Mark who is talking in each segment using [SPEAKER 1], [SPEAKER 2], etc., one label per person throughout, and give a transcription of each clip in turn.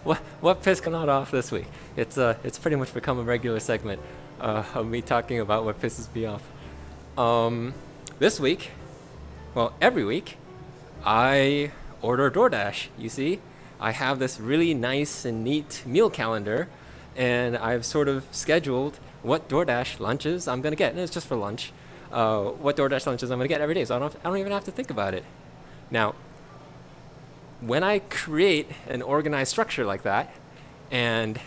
[SPEAKER 1] what pissed Konata off this week? It's pretty much become a regular segment of me talking about what pisses me off. This week, well, every week, I order DoorDash. You see, I have this really nice and neat meal calendar, and I've sort of scheduled what DoorDash lunches I'm gonna get, and it's just for lunch. What DoorDash lunches I'm gonna get every day, so I don't even have to think about it. Now, when I create an organized structure like that, and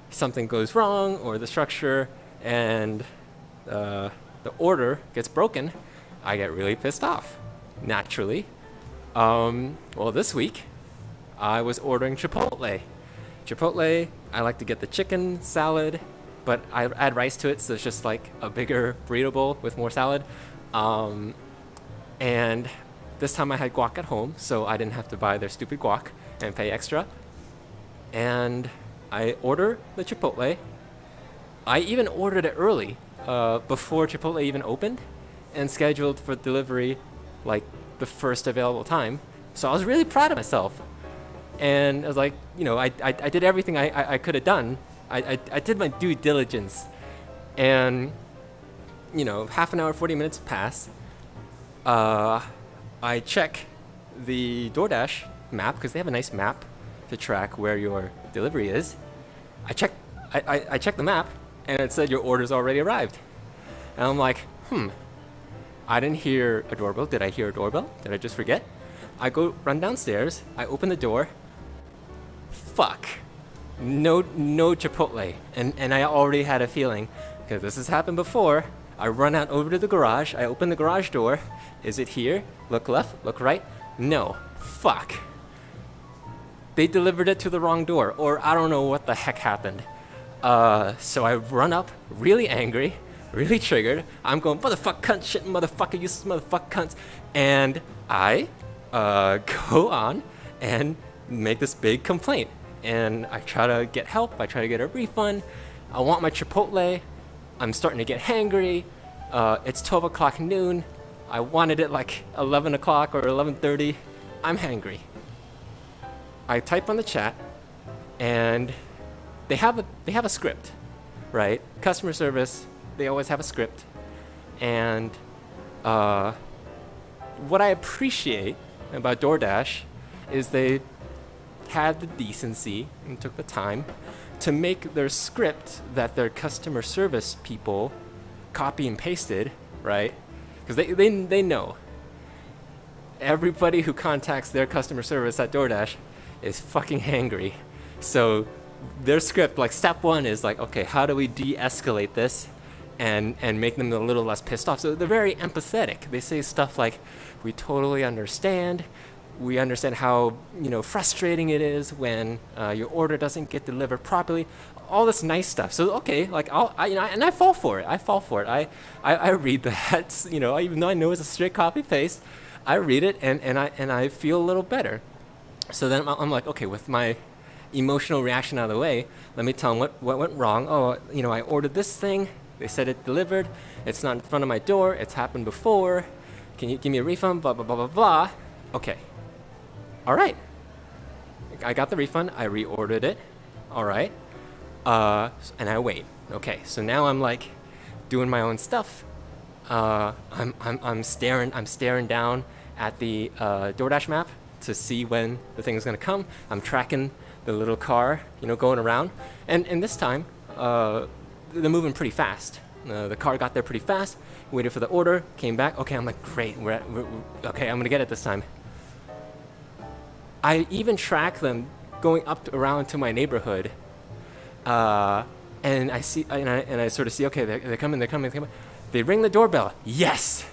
[SPEAKER 1] something goes wrong, or the structure and the order gets broken, I get really pissed off, naturally. Well, this week, I was ordering Chipotle. Chipotle, I like to get the chicken salad, but I add rice to it, so it's just like a bigger burrito bowl with more salad. And this time I had guac at home, so I didn't have to buy their stupid guac and pay extra. And I order the Chipotle. I even ordered it early, before Chipotle even opened, and scheduled for delivery like the first available time. So I was really proud of myself. And I was like, you know, I did everything I could have done. I did my due diligence. And, you know, half an hour, 40 minutes pass. I check the DoorDash map, because they have a nice map to track where your delivery is. I checked the map, and it said your order's already arrived. And I'm like, I didn't hear a doorbell. Did I hear a doorbell? Did I just forget? I run downstairs, I open the door. Fuck. No Chipotle. And I already had a feeling, because this has happened before. I run out over to the garage, I open the garage door. Is it here? Look left, look right. No. Fuck. They delivered it to the wrong door, or I don't know what the heck happened. So I run up, really angry, really triggered. I'm going, motherfuck, cunt, shit, motherfucker, useless motherfuck, cunts. And I go on and make this big complaint. And I try to get help, I try to get a refund. I want my Chipotle. I'm starting to get hangry. It's 12 o'clock noon. I wanted it like 11 o'clock or 11:30. I'm hangry. I type on the chat, and they have a script, right? Customer service, they always have a script. And what I appreciate about DoorDash is they had the decency and took the time to make their script that their customer service people copy and pasted, right? Because they know everybody who contacts their customer service at DoorDash is fucking hangry. So their script, like step one is like, okay, how do we de-escalate this and make them a little less pissed off? So they're very empathetic. They say stuff like, we totally understand. We understand how, you know, frustrating it is when your order doesn't get delivered properly. All this nice stuff. So okay, like I fall for it. I read that. You know, even though I know it's a straight copy paste, I read it and I feel a little better. So then I'm like, okay, with my emotional reaction out of the way, let me tell them what went wrong. Oh, you know, I ordered this thing. They said it delivered. It's not in front of my door. It's happened before. Can you give me a refund? Blah blah blah blah blah. Okay. All right. I got the refund. I reordered it. All right. And I wait. Okay. So now I'm like doing my own stuff. I'm staring down at the DoorDash map to see when the thing is gonna come. I'm tracking the little car, you know, going around. And this time, they're moving pretty fast. The car got there pretty fast. Waited for the order. Came back. Okay. I'm like, great. We're okay. I'm gonna get it this time. I even track them going up around to my neighborhood, and I see, and I sort of see, okay, they're coming. They ring the doorbell. Yes,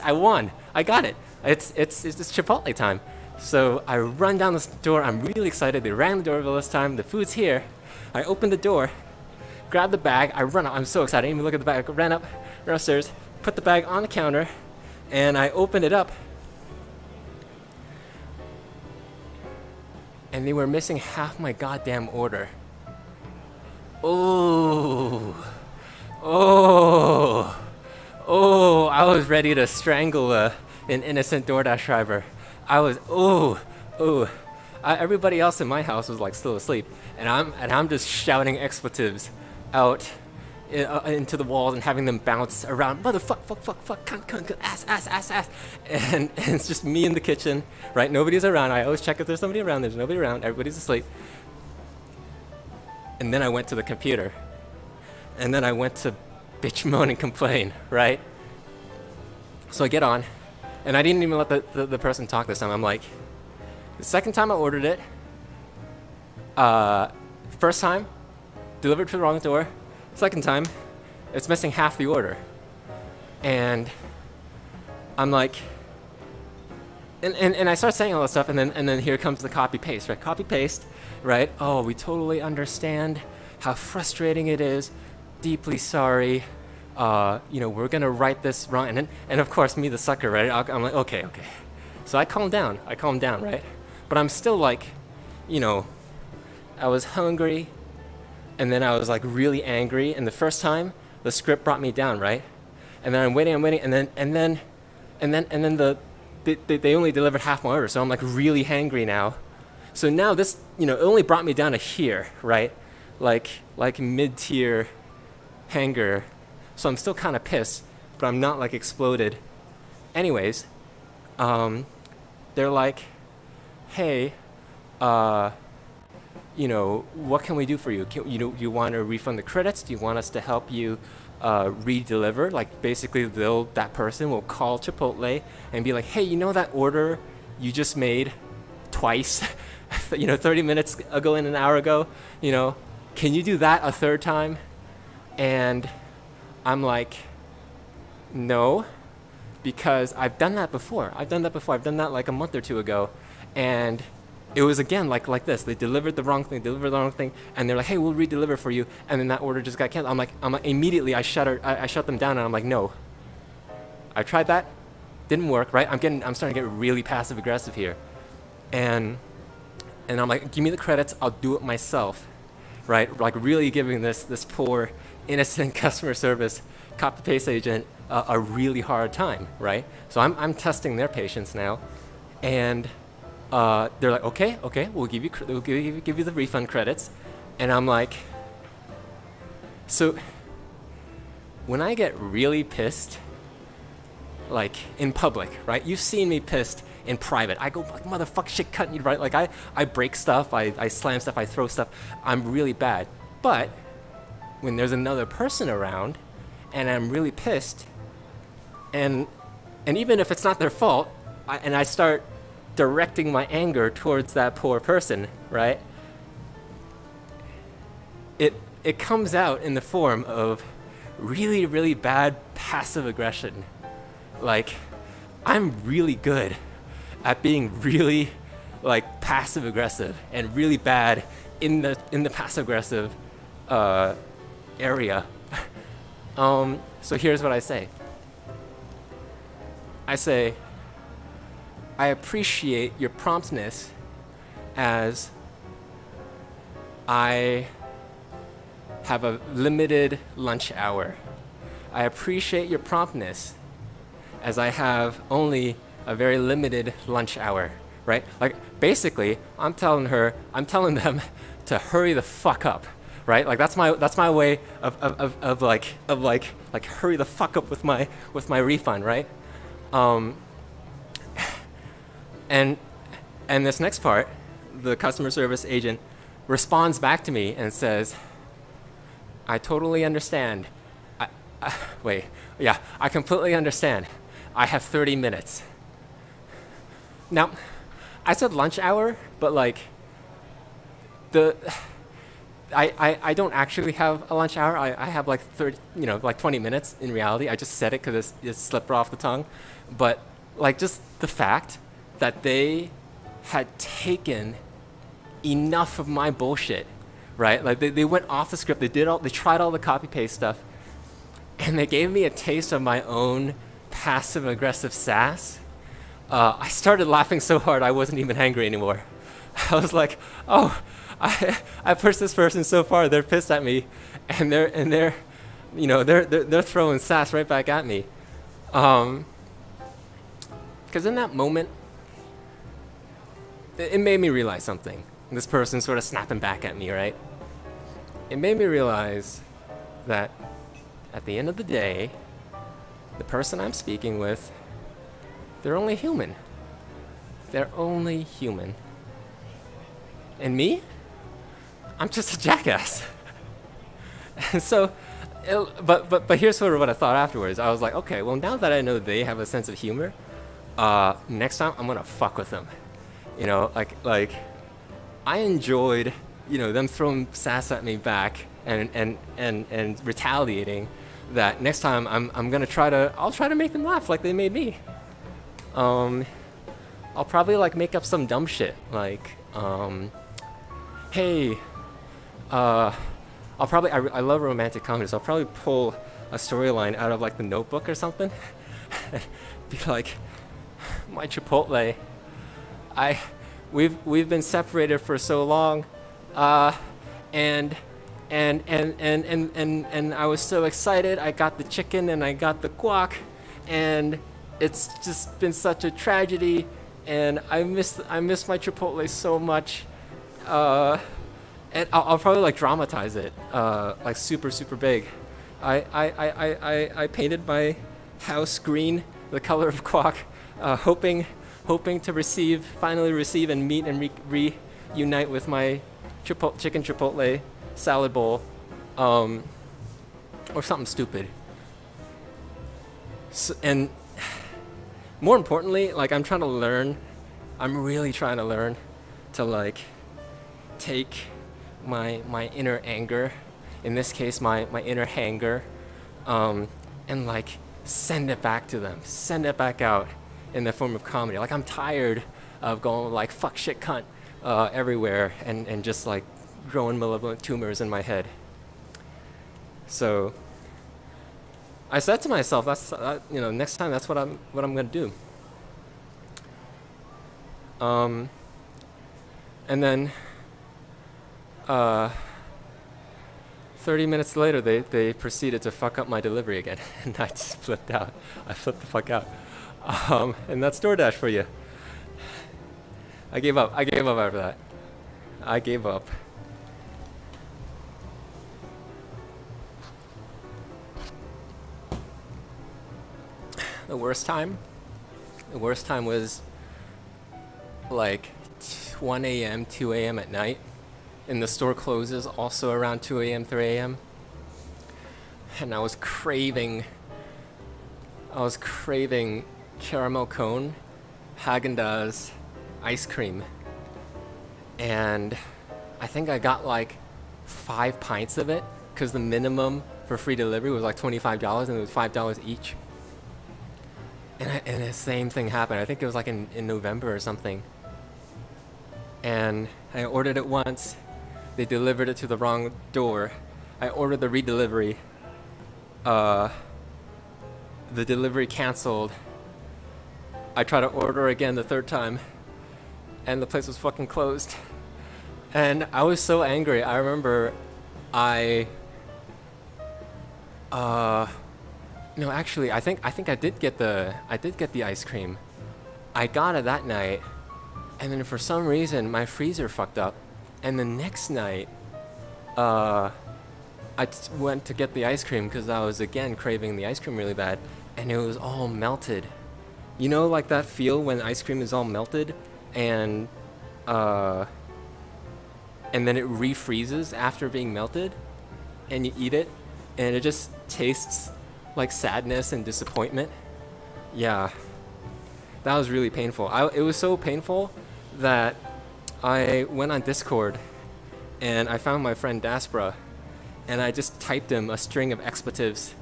[SPEAKER 1] I won. I got it. It's Chipotle time. So I run down this door. I'm really excited. They rang the doorbell this time. The food's here. I open the door, grab the bag. I run up. I'm so excited. I didn't even look at the bag. I ran upstairs, put the bag on the counter, and I opened it up. And they were missing half my goddamn order. Oh, I was ready to strangle an innocent DoorDash driver. everybody else in my house was like still asleep, and I'm just shouting expletives out into the walls and having them bounce around. Motherfuck, fuck, cunt, ass. And it's just me in the kitchen, right? Nobody's around. I always check if there's somebody around. There's nobody around. Everybody's asleep. And then I went to the computer. And then I went to bitch, moan, and complain, right? So I get on, and I didn't even let the person talk this time. I'm like, the second time I ordered it, first time, delivered to the wrong door. Second time, it's missing half the order. And I'm like, and I start saying all this stuff, and then here comes the copy paste, right? Copy paste, right? Oh, we totally understand how frustrating it is. Deeply sorry. We're gonna write this wrong, and of course me, the sucker, right? I'm like, okay. So I calm down, right? But I'm still like, I was hungry, and then I was like really angry. And the first time, the script brought me down, right? And then I'm waiting, and then they only delivered half my order, so I'm like really hangry now. So now this, it only brought me down to here, right? Like mid-tier hanger. So I'm still kind of pissed, but I'm not like exploded. Anyways, they're like, hey, what can we do for you? You want to refund the credits? Do you want us to help you re-deliver? Like basically that person will call Chipotle and be like, hey, that order you just made twice, 30 minutes ago and an hour ago, can you do that a third time? And I'm like, no, because I've done that before. I've done that like a month or two ago, and it was again like this. They delivered the wrong thing, and they're like, hey, we'll re-deliver for you, and then that order just got canceled. I'm like immediately I shut them down, and I'm like, no. I tried that, didn't work, right? I'm starting to get really passive aggressive here, and I'm like, give me the credits, I'll do it myself, right? Like really giving this poor innocent customer service copy paste agent a really hard time, right? So I'm testing their patience now, and they're like, okay, we'll give you the refund credits, and I'm like, so when I get really pissed, like in public, right? You've seen me pissed in private. I go like motherfuck, shit, cut you, right? Like I break stuff, I slam stuff, I throw stuff. I'm really bad, but when there's another person around and I'm really pissed, and even if it's not their fault, I start directing my anger towards that poor person, right? It comes out in the form of really, really bad passive aggression. Like, I'm really good at being really like passive aggressive and really bad in the passive aggressive area. So here's what I say. I say, I appreciate your promptness as I have a limited lunch hour. I appreciate your promptness as I have only a very limited lunch hour, right? Like basically, I'm telling them to hurry the fuck up, right? Like that's my way of hurry the fuck up with my refund, right? And this next part, the customer service agent responds back to me and says, I totally understand. I completely understand. I have 30 minutes. Now, I said lunch hour, but like I don't actually have a lunch hour. I have like 20 minutes in reality. I just said it because it slipped off the tongue. But like just the fact that they had taken enough of my bullshit, right? Like they went off the script. They tried all the copy paste stuff, and they gave me a taste of my own passive aggressive sass. I started laughing so hard I wasn't even hangry anymore. I was like, oh, I pushed this person so far, they're pissed at me, and they're throwing sass right back at me. Because in that moment, it made me realize something. This person sort of snapping back at me, right? It made me realize that at the end of the day, the person I'm speaking with, they're only human. They're only human. And me? I'm just a jackass. And so, but here's sort of what I thought afterwards. I was like, okay, well, now that I know they have a sense of humor, next time I'm gonna fuck with them. You know, like I enjoyed, you know, them throwing sass at me back and retaliating. That next time I'm gonna I'll try to make them laugh like they made me. I'll probably like make up some dumb shit like, hey, I love romantic comedy, so I'll probably pull a storyline out of like The Notebook or something. Be like, my Chipotle, we've been separated for so long, and I was so excited. I got the chicken and I got the guac, and it's just been such a tragedy, and I miss my Chipotle so much. And I'll probably like dramatize it, like super big. I painted my house green, the color of guac, hoping to finally receive and meet and reunite with my chicken Chipotle salad bowl, or something stupid. So, and more importantly, like I'm really trying to learn to like take my inner anger, in this case my inner hanger, and like send it back to them, send it back out in the form of comedy. Like I'm tired of going like fuck shit cunt everywhere and just like growing malevolent tumors in my head. So I said to myself, you know, next time that's what I'm gonna do. And then 30 minutes later, they proceeded to fuck up my delivery again, and I just flipped out. I flipped the fuck out. And that's DoorDash for you. I gave up after that. I gave up. The worst time was like 1 a.m., 2 a.m. at night. And the store closes also around 2 a.m., 3 a.m. And I was craving caramel cone, Haagen-Dazs ice cream. And I think I got like 5 pints of it, because the minimum for free delivery was like $25, and it was $5 each. And the same thing happened. I think it was like in November or something. And I ordered it once. They delivered it to the wrong door. I ordered the redelivery. The delivery canceled. I tried to order again the third time, and the place was fucking closed. And I was so angry. I remember no, actually, I think I did get the ice cream. I got it that night, and then for some reason my freezer fucked up. And the next night, I went to get the ice cream because I was again craving the ice cream really bad, and it was all melted. You know, like that feel when ice cream is all melted, and then it refreezes after being melted, and you eat it, and it just tastes like sadness and disappointment. Yeah, that was really painful. It was so painful that I went on Discord and I found my friend Daspra, and I just typed him a string of expletives.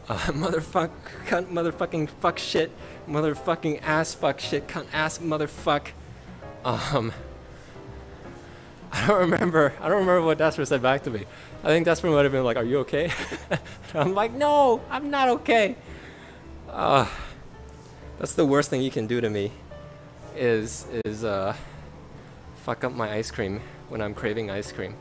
[SPEAKER 1] Motherfuck, cunt, motherfucking fuck shit, motherfucking ass fuck shit, cunt ass motherfuck. I don't remember what Daspra said back to me. I think Daspra might have been like, "Are you okay?" I'm like, "No, I'm not okay." That's the worst thing you can do to me, is fuck up my ice cream when I'm craving ice cream.